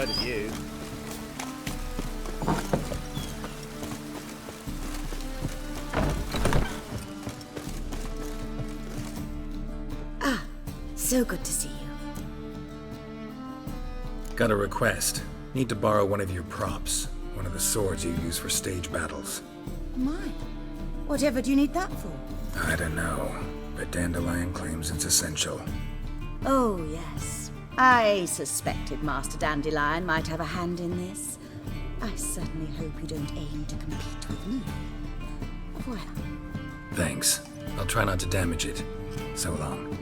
heard of you. So good to see you. Got a request. Need to borrow one of your props. One of the swords you use for stage battles. My. Whatever do you need that for? I don't know, but Dandelion claims it's essential. Oh, yes. I suspected Master Dandelion might have a hand in this. I certainly hope you don't aim to compete with me. Voilà. Thanks. I'll try not to damage it. So long.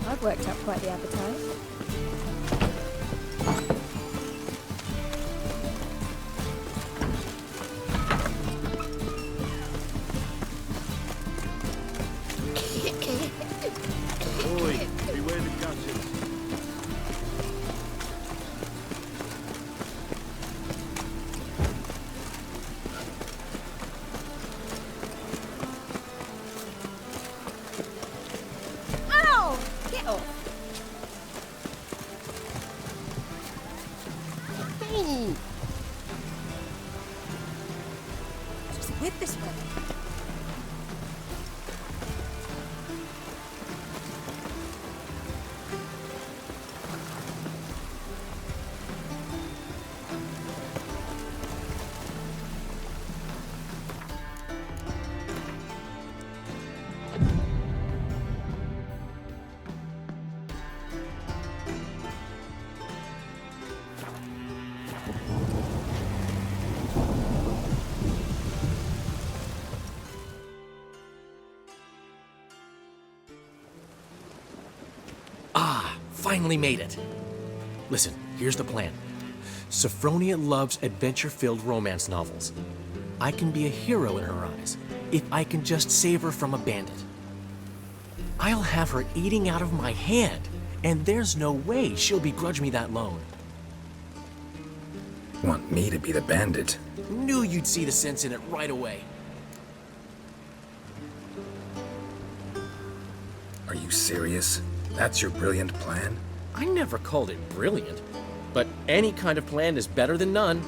I've worked up quite the appetite. Oi, beware the gutters. Ow! Get off. Just with this way. Finally made it. Listen, here's the plan. Sophronia loves adventure-filled romance novels. I can be a hero in her eyes if I can just save her from a bandit. I'll have her eating out of my hand, and there's no way she'll begrudge me that loan. Want me to be the bandit? Knew you'd see the sense in it right away. Are you serious? That's your brilliant plan? I never called it brilliant, but any kind of plan is better than none.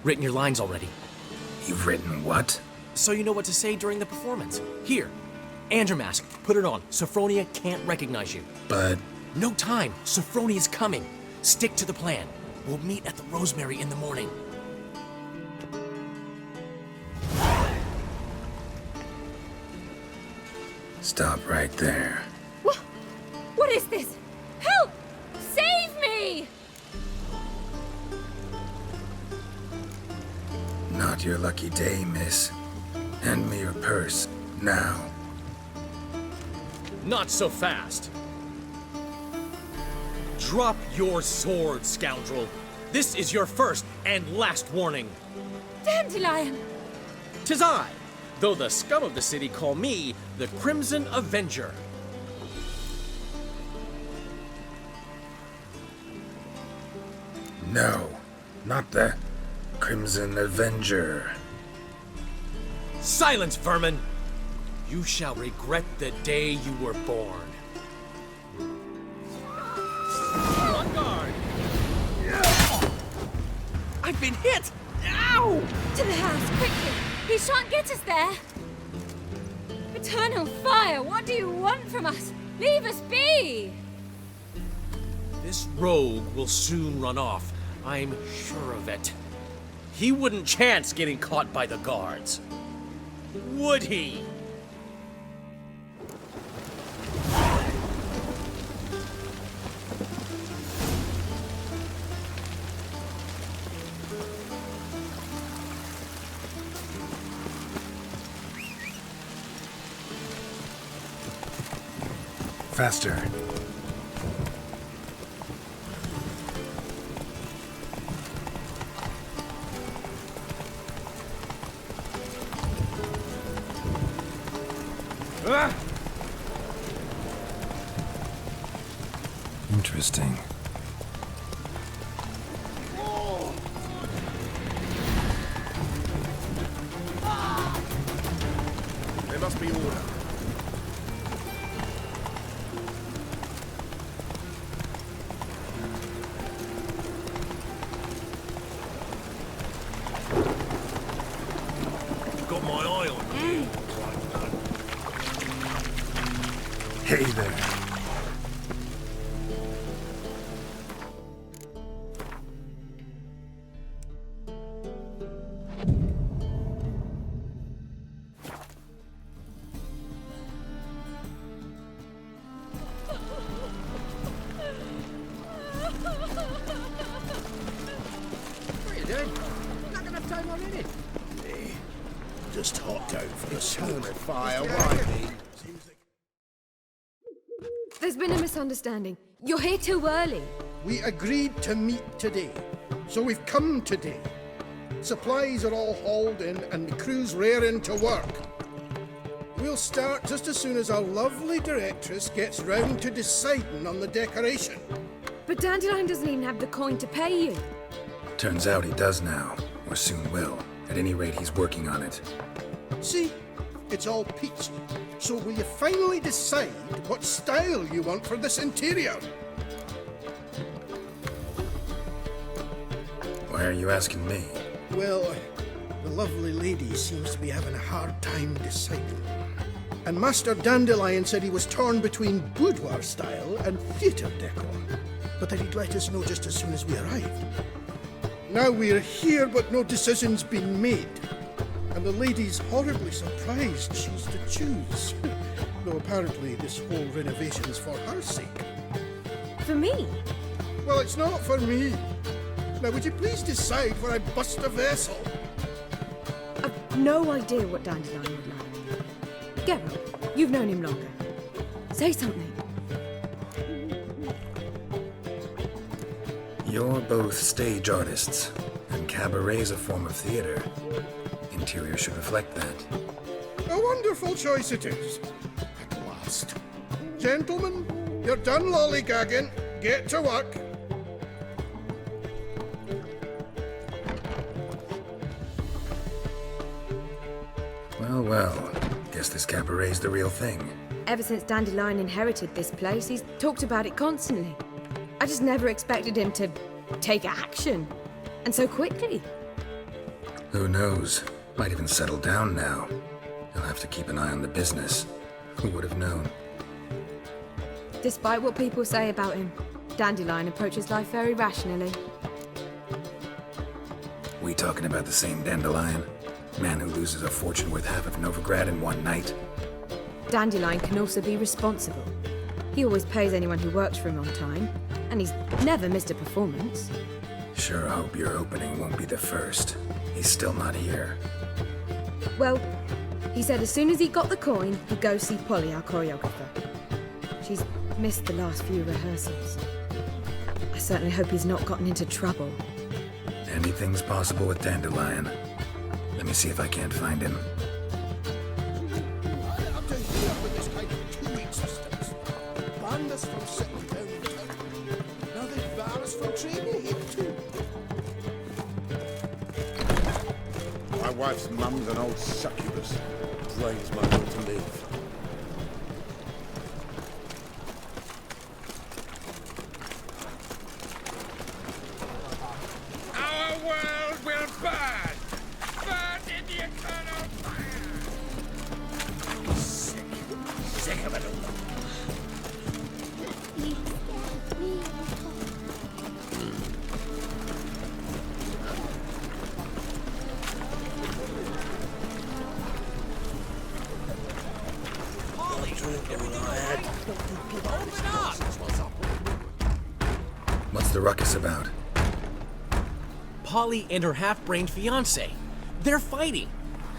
Written your lines already, You've written what? so you know what to say during the performance. Here, and your mask. Put it on. Sophronia can't recognize you. But No time. Sophronia's coming. Stick to the plan. We'll meet at the Rosemary in the morning. stop right there. What is this? Help! Save me! Not your lucky day, miss. Hand me your purse, now. Not so fast. Drop your sword, scoundrel. This is your first and last warning. Dandelion! 'Tis I, though the scum of the city call me the Crimson Avenger. No, not the Crimson Avenger. Silence, vermin! You shall regret the day you were born. On guard! I've been hit! Ow! To the house, quickly! He shan't get us there! Eternal fire, what do you want from us? Leave us be! This rogue will soon run off. I'm sure of it. He wouldn't chance getting caught by the guards. Would he? Faster. Interesting. They must be all Just hopped out for a solar fire, why? There's been a misunderstanding. You're here too early. We agreed to meet today, so we've come today. Supplies are all hauled in and the crew's raring to work. We'll start just as soon as our lovely directress gets round to deciding on the decoration. But Dandelion doesn't even have the coin to pay you. Turns out he does now, or soon will. At any rate, he's working on it. See? It's all peachy. So will you finally decide what style you want for this interior? Why are you asking me? Well, the lovely lady seems to be having a hard time deciding. And Master Dandelion said he was torn between boudoir style and theatre decor, but that he'd let us know just as soon as we arrived. Now we're here, but no decision's been made. And the lady's horribly surprised she's to choose. Though apparently this whole renovation's for her sake. For me? Well, it's not for me. Now, would you please decide where I bust a vessel? I've no idea what Dandelion would like. Geralt, you've known him longer. Say something. You're both stage artists, and cabaret's a form of theater. Interior should reflect that. A wonderful choice it is. At last. Gentlemen, you're done lollygagging. Get to work. Well, well. Guess this cabaret's the real thing. Ever since Dandelion inherited this place, he's talked about it constantly. I just never expected him to take action. And so quickly. Who knows? Might even settle down now. He'll have to keep an eye on the business. Who would have known? Despite what people say about him, Dandelion approaches life very rationally. We talking about the same Dandelion? Man who loses a fortune worth half of Novigrad in one night? Dandelion can also be responsible. He always pays anyone who works for him on time, and he's never missed a performance. Sure hope your opening won't be the first. He's still not here. Well, he said as soon as he got the coin, he'd go see Polly, our choreographer. She's missed the last few rehearsals. I certainly hope he's not gotten into trouble. Anything's possible with Dandelion. Let me see if I can't find him. Up to here with this kind of 2 week systems. Banned us from sitting down in town. Now they bar us from training here too. My wife's mum's an old succubus. Drains my will to live. Our world will burn! Burn in the eternal fire! Sick of it all. What's the ruckus about? Polly and her half-brained fiancé. They're fighting.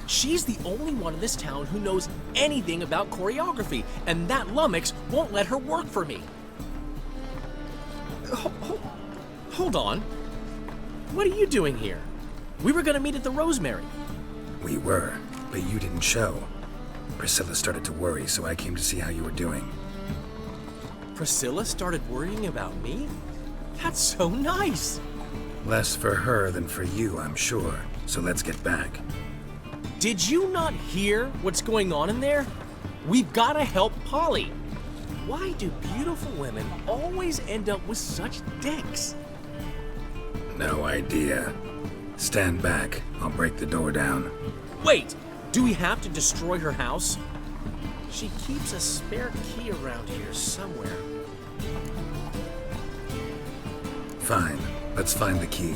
She's the only one in this town who knows anything about choreography, and that lummox won't let her work for me. Hold on. What are you doing here? We were gonna meet at the Rosemary. We were, but you didn't show. Priscilla started to worry, so I came to see how you were doing. Priscilla started worrying about me? That's so nice! Less for her than for you, I'm sure. So let's get back. Did you not hear what's going on in there? We've gotta help Polly. Why do beautiful women always end up with such dicks? No idea. Stand back. I'll break the door down. Wait! Do we have to destroy her house? She keeps a spare key around here somewhere. Fine. Let's find the key.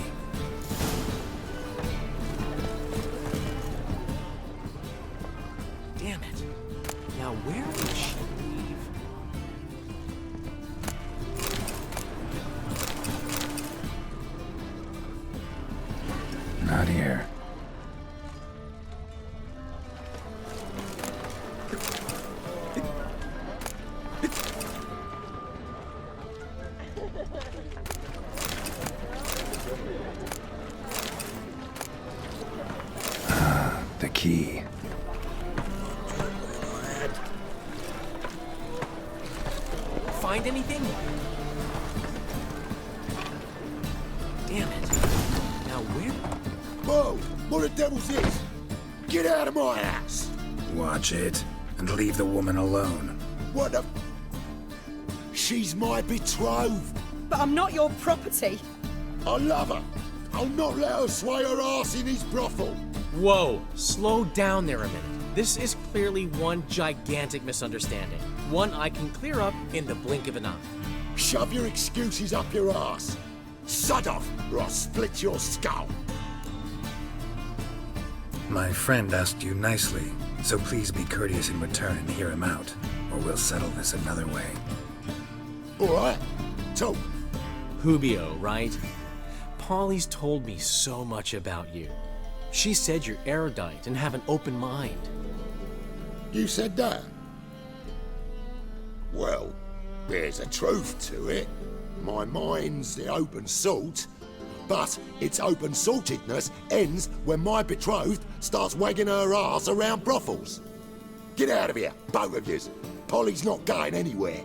Damn it. Now where did she leave? Not here. The key. Find anything? Damn it. Now where? Whoa! What the devil's this? Get out of my house! Watch it, and leave the woman alone. What the... She's my betrothed. But I'm not your property. I love her. I'll not let her sway her ass in his brothel. Whoa, slow down there a minute. This is clearly one gigantic misunderstanding. One I can clear up in the blink of an eye. Shove your excuses up your ass. Sod off, or I'll split your skull. My friend asked you nicely, so please be courteous in return and hear him out, or we'll settle this another way. All right, talk. Hubio, right? Polly's told me so much about you. She said you're erudite and have an open mind. You said that? Well, there's a truth to it. My mind's the open salt, but its open saltedness ends when my betrothed starts wagging her ass around brothels. Get out of here, both of yous. Polly's not going anywhere.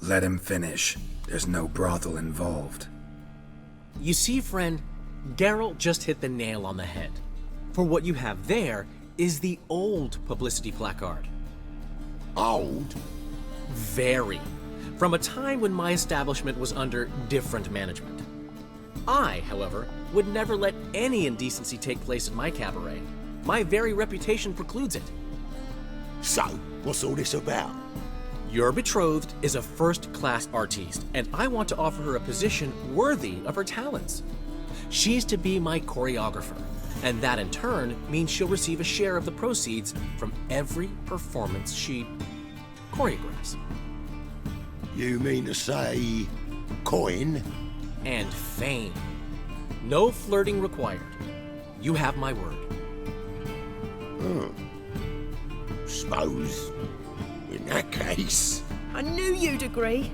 Let him finish. There's no brothel involved. You see, friend, Geralt just hit the nail on the head. For what you have there is the old publicity placard. Old? Very. From a time when my establishment was under different management. I, however, would never let any indecency take place at my cabaret. My very reputation precludes it. So, what's all this about? Your betrothed is a first-class artiste, and I want to offer her a position worthy of her talents. She's to be my choreographer, and that in turn means she'll receive a share of the proceeds from every performance she choreographs. You mean to say... coin? And fame. No flirting required. You have my word. Suppose... in that case... I knew you'd agree.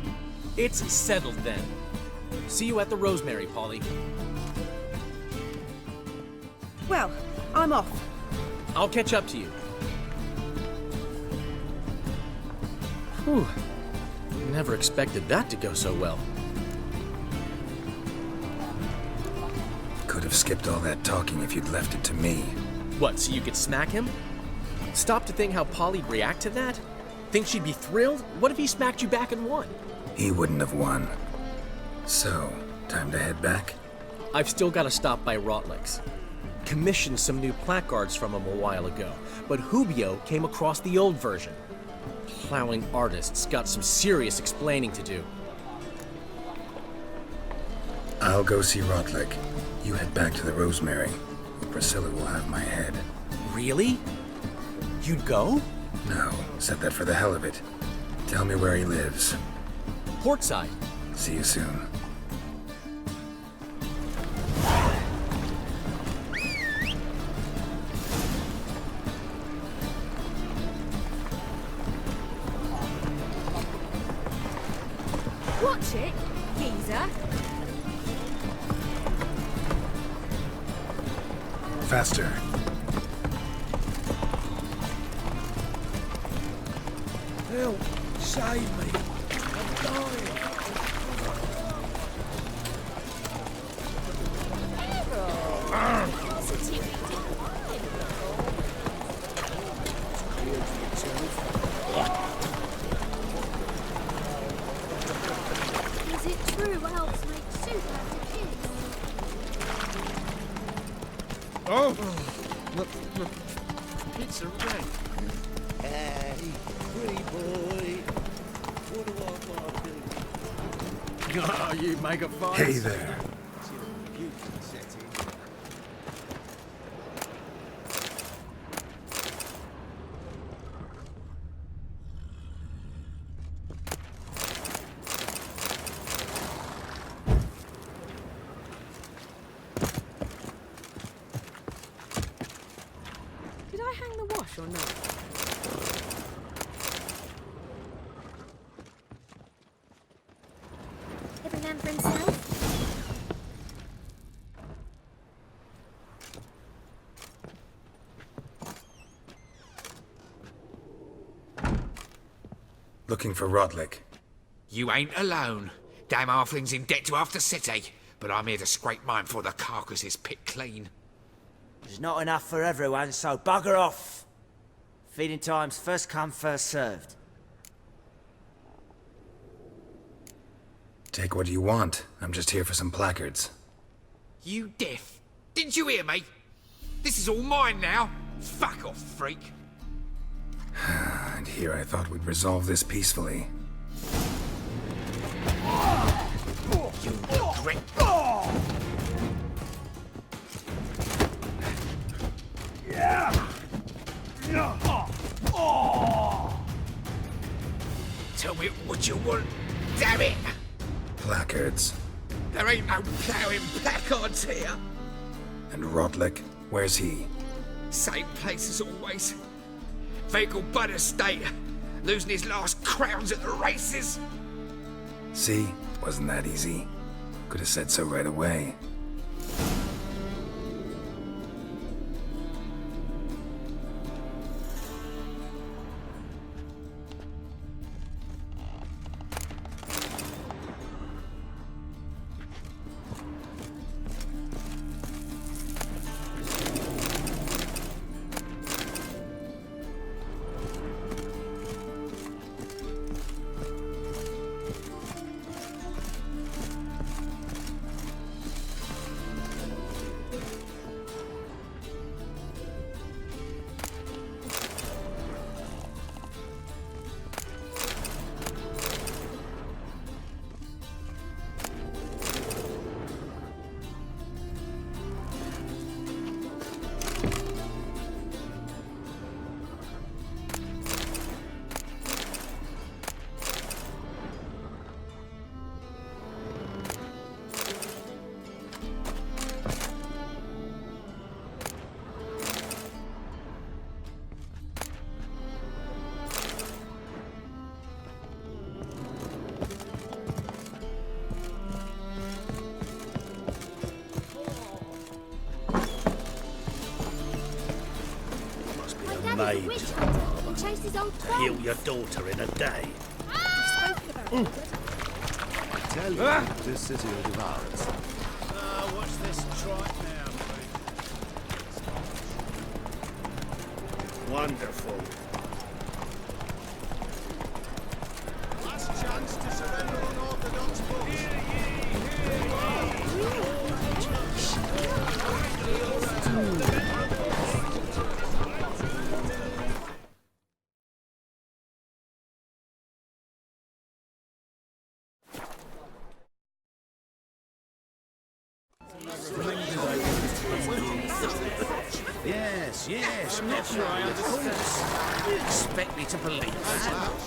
It's settled then. See you at the Rosemary, Polly. Well, I'm off. I'll catch up to you. Whew. Never expected that to go so well. Could have skipped all that talking if you'd left it to me. What, so you could smack him? Stop to think how Polly'd react to that? Think she'd be thrilled? What if he smacked you back and won? He wouldn't have won. So, time to head back? I've still got to stop by Rotlick's. Commissioned some new placards from him a while ago, but Hubio came across the old version. Plowing artists got some serious explaining to do. I'll go see Rotlick. You head back to the Rosemary. Priscilla will have my head. Really? You'd go? No, said that for the hell of it. Tell me where he lives. Portside. See you soon. Watch it, geezer. Faster. Help! Save me! I'm dying! Is it true elves make soup out of kids? Oh! Look. It's a rat. Hey, pretty boy. What do I do? Oh, you make a fuss. Hey there. Did I hang the wash or not? for himself. Looking for Rodlick. You ain't alone. Damn halfling's in debt to half the city, but I'm here to scrape mine before the carcass is picked clean. There's not enough for everyone, so bugger off. Feeding time's first come, first served. Take what you want. I'm just here for some placards. You deaf? Didn't you hear me? This is all mine now. Fuck off, freak. And here I thought we'd resolve this peacefully. You regret. Tell me what you want, damn it! Placards. There ain't no ploughing placards here. And Rodlick, where's he? Same place as always. Vehicle Bud Estate, losing his last crowns at the races. See? Wasn't that easy? Could have said so right away. Daddy's a witch hunter and chased his old clothes. Heal your daughter in a day. I tell you, this city will devour us. What's this trot now, mate? Wonderful. Last chance to surrender unorthodox books. Yes, nephew, I understand. You expect me to believe that?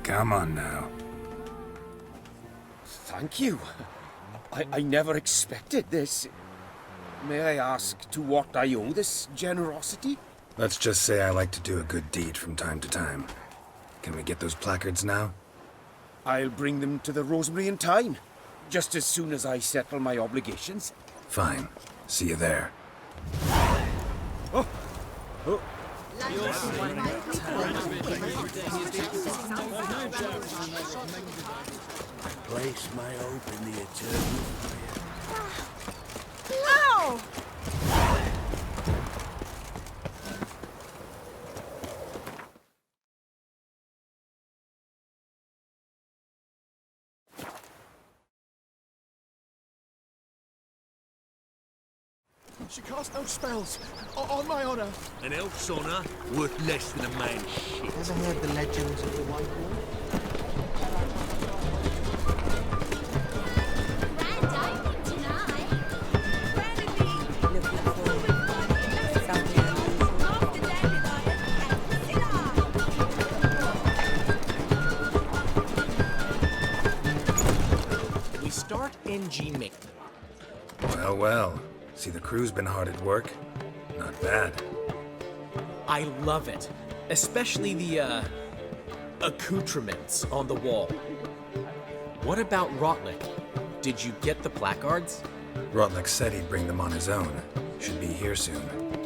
Come on now. Thank you. I never expected this. May I ask to what I owe this generosity? Let's just say I like to do a good deed from time to time. Can we get those placards now? I'll bring them to the Rosemary in time, just as soon as I settle my obligations. Fine. See you there. Oh. Oh. Place my hope in the eternal fire. Ow! She cast no spells. On my honor. An elf's honour worth less than a man's shit. Ever heard the legends of the White Wall? We start NG Mink. Well, well. See, the crew's been hard at work. Not bad. I love it. Especially the, accoutrements on the wall. What about Rotlick? Did you get the placards? Rotlick said he'd bring them on his own. Should be here soon.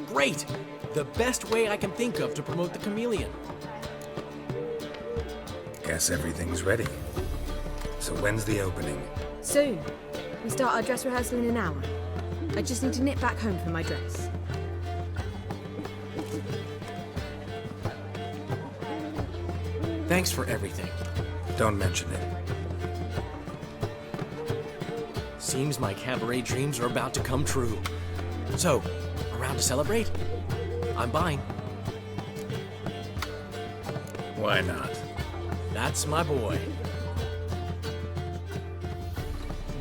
Great! The best way I can think of to promote the chameleon. Guess everything's ready. So when's the opening? Soon. We start our dress rehearsal in an hour. I just need to nip back home for my dress. Thanks for everything. Don't mention it. Seems my cabaret dreams are about to come true. So, around to celebrate? I'm buying. Why not? That's my boy.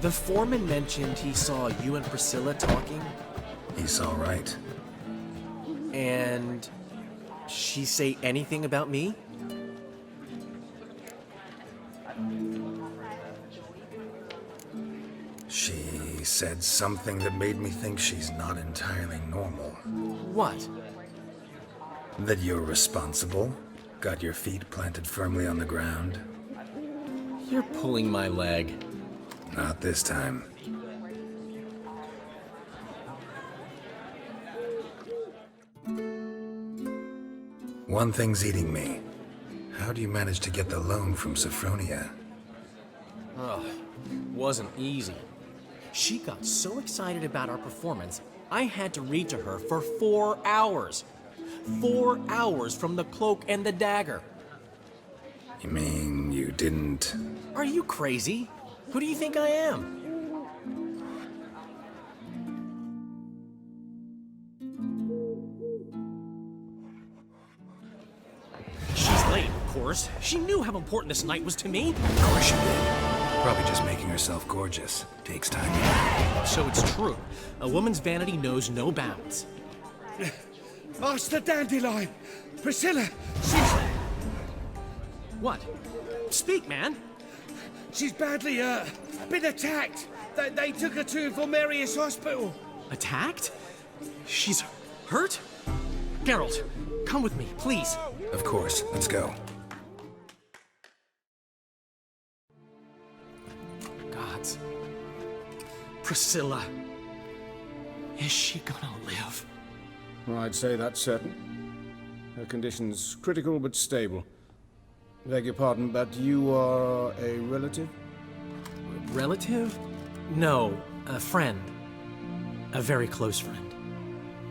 The foreman mentioned he saw you and Priscilla talking. He's all right. And she say anything about me? She said something that made me think she's not entirely normal. What? That you're responsible, got your feet planted firmly on the ground. You're pulling my leg. Not this time. One thing's eating me. How do you manage to get the loan from Sophronia? Ugh, wasn't easy. She got so excited about our performance, I had to read to her for 4 hours. 4 hours from the Cloak and the Dagger. You mean you didn't... Are you crazy? Who do you think I am? She's late, of course. She knew how important this night was to me. Of course she did. Probably just making herself gorgeous. Takes time. So it's true. A woman's vanity knows no bounds. Master Dandelion! Priscilla! She's... What? Speak, man. She's badly, been attacked. They took her to Vulmerius Hospital. Attacked? She's hurt? Geralt, come with me, please. Of course. Let's go. Gods. Priscilla. Is she gonna live? I'd say that's certain. Her condition's critical but stable. Beg your pardon, but you are a relative? Relative? No, a friend. A very close friend.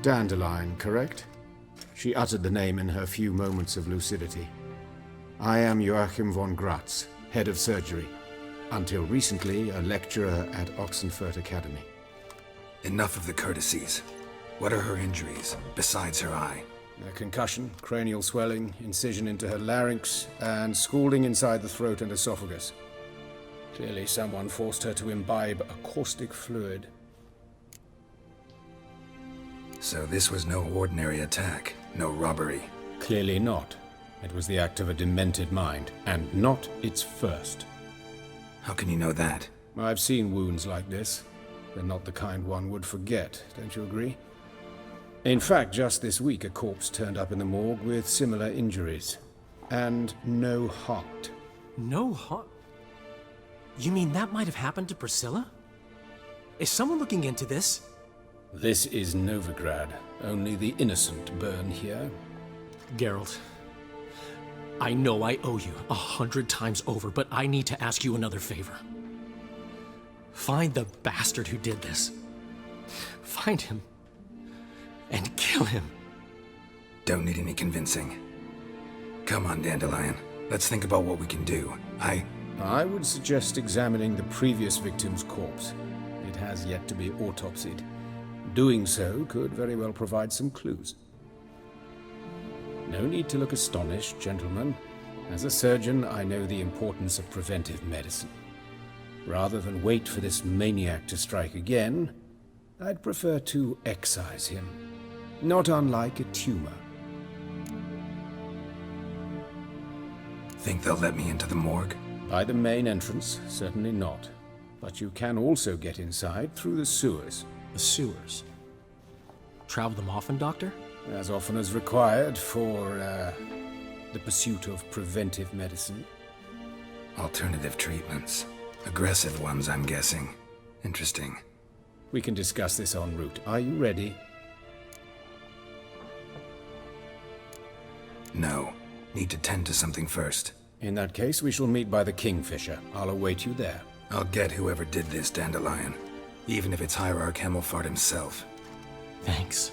Dandelion, correct? She uttered the name in her few moments of lucidity. I am Joachim von Gratz, head of surgery. Until recently, a lecturer at Oxenfurt Academy. Enough of the courtesies. What are her injuries, besides her eye? A concussion, cranial swelling, incision into her larynx, and scalding inside the throat and esophagus. Clearly someone forced her to imbibe a caustic fluid. So this was no ordinary attack, no robbery. Clearly not. It was the act of a demented mind, and not its first. How can you know that? I've seen wounds like this. They're not the kind one would forget, don't you agree? In fact, just this week a corpse turned up in the morgue with similar injuries. And no heart. No heart? You mean that might have happened to Priscilla? Is someone looking into this? This is Novigrad. Only the innocent burn here. Geralt, I know I owe you 100 times over, but I need to ask you another favor. Find the bastard who did this. Find him. And kill him. Don't need any convincing. Come on, Dandelion. Let's think about what we can do. I would suggest examining the previous victim's corpse. It has yet to be autopsied. Doing so could very well provide some clues. No need to look astonished, gentlemen. As a surgeon, I know the importance of preventive medicine. Rather than wait for this maniac to strike again, I'd prefer to excise him. Not unlike a tumor. Think they'll let me into the morgue? By the main entrance, certainly not. But you can also get inside through the sewers. The sewers? Travel them often, Doctor? As often as required for, the pursuit of preventive medicine. Alternative treatments. Aggressive ones, I'm guessing. Interesting. We can discuss this en route. Are you ready? No. Need to tend to something first. In that case, we shall meet by the Kingfisher. I'll await you there. I'll get whoever did this, Dandelion. Even if it's Hierarch Hemmelfart himself. Thanks.